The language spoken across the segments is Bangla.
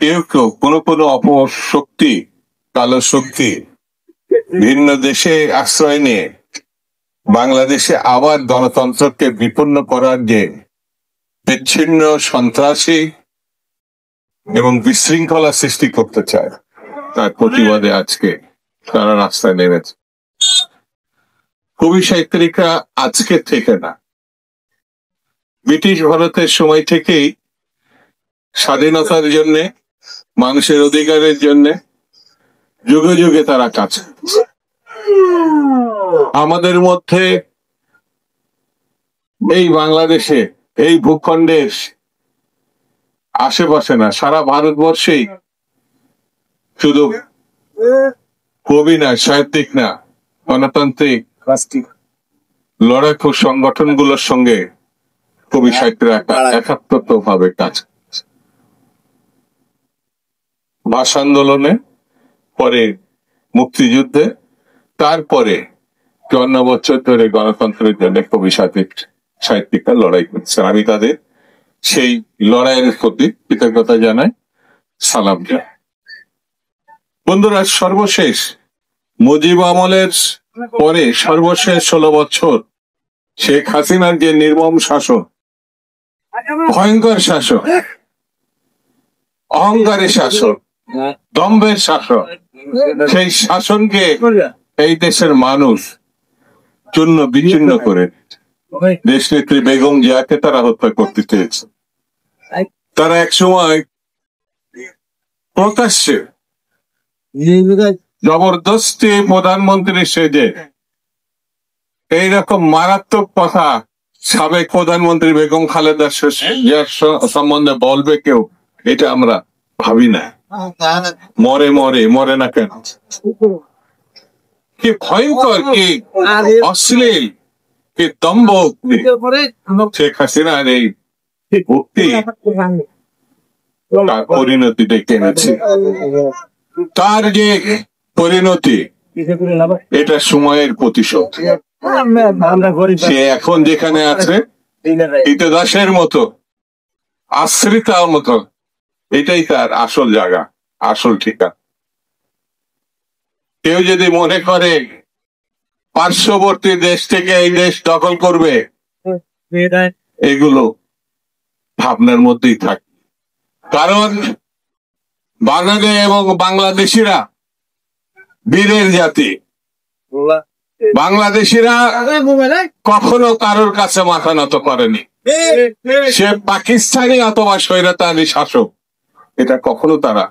কেউ কেউ কোনো কোনো অপশক্তি, কালো শক্তি ভিন্ন দেশে আশ্রয় নিয়ে বাংলাদেশে আবার গণতন্ত্রকে বিপন্ন করার যে বিচ্ছিন্ন, সন্ত্রাসী এবং বিশৃঙ্খলা সৃষ্টি করতে চায়, তার প্রতিবাদে আজকে তারা রাস্তায় নেমেছে। কবি সাহিত্যিকরা আজকে থেকে না, ব্রিটিশ ভারতের সময় থেকেই স্বাধীনতার জন্য, মানুষের অধিকারের জন্য যুগে যুগে তারা কাজ করছে। আমাদের মধ্যে এই বাংলাদেশে, এই ভূখণ্ডের আশেপাশে না, সারা ভারতবর্ষেই শুধু কবি না, সাহিত্যিক না, গণতান্ত্রিক লড়াকু সংগঠনগুলোর সঙ্গে কবি সাহিত্যরা একাত্মত ভাবে কাজ করছে। ভাষা আন্দোলনে, পরে মুক্তিযুদ্ধে, তারপরে 54 বছর ধরে গণতন্ত্রের জন্য কবি সাহিত্যিকরা লড়াই করছে। আমি তাদের সেই লড়াইয়ের প্রতি কৃতজ্ঞতা জানাই, সালাম জানাই। বন্ধুরা, সর্বশেষ মুজিব আমলের পরে সর্বশেষ 16 বছর শেখ হাসিনার যে নির্মম শাসন, ভয়ঙ্কর শাসন, অহংকারের শাসন, দম্ভের শাসন, সেই শাসনকে এই দেশের মানুষ চূর্ণ বিচ্ছিন্ন করে দেশনেত্রী বেগম জিয়াকে তারা হত্যা করতে চেয়েছে। তারা একসময় প্রকাশ্যে জবরদস্তি প্রধানমন্ত্রী সেজে এইরকম মারাত্মক কথা সাবেক প্রধানমন্ত্রী বেগম খালেদা জিয়ার সম্বন্ধে বলবে কেউ, এটা আমরা ভাবি না। মরে না কেন? কি ভয়ঙ্কর, কি অশ্লীল, কি দম্ভ শেখ হাসিনার এই ভক্তি তার পরিণতি ডেকে এনেছে। তার যে পরিণতি, এটা সময়ের প্রতিশোধ। সে এখন যেখানে আছে, ইতিদাসের মতো, আশ্রিতার মতো, এটাই তার আসল জায়গা, আসল ঠিকানা। কেউ যদি মনে করে পার্শ্ববর্তী দেশ থেকে এই দেশ দখল করবে, এগুলো ভাবনার মধ্যেই থাকে। কারণ বাঙালি এবং বাংলাদেশিরা বীরের জাতি। বাংলাদেশিরা কখনো কারোর কাছে মাথা নত করেনি। সে পাকিস্তানি অথবা স্বৈরাচারী শাসক, এটা কখনো তারা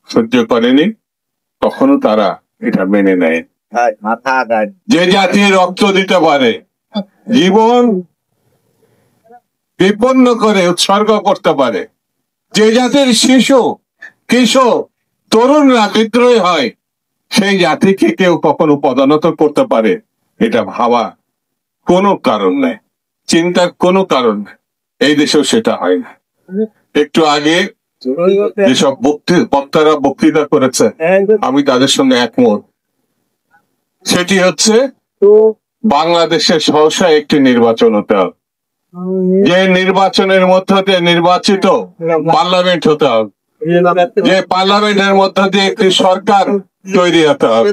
সহ্য করেনি, কখনো তারা এটা মেনে নেয়। যে জাতি রক্ত দিতে পারে, জীবন বিপন্ন করে উৎসর্গ করতে পারে, যে জাতির শিশু, কিশোর, তরুণরা বিদ্রোহী হয়, সেই জাতিকে কেউ কখনো পদানত করতে পারে, এটা ভাবা কোনো কারণ নেই, চিন্তার কোনো কারণ নেই। এই দেশেও সেটা হয় না। একটু আগে যেসব বক্তারা বক্তৃতা করেছে, আমি তাদের সঙ্গে একমত। সেটি হচ্ছে বাংলাদেশের সহসা একটি নির্বাচন হতে হবে, যে নির্বাচনের মধ্য দিয়ে নির্বাচিত পার্লামেন্ট হতে হবে, যে পার্লামেন্টের মধ্য দিয়ে একটি সরকার তৈরি হতে হবে।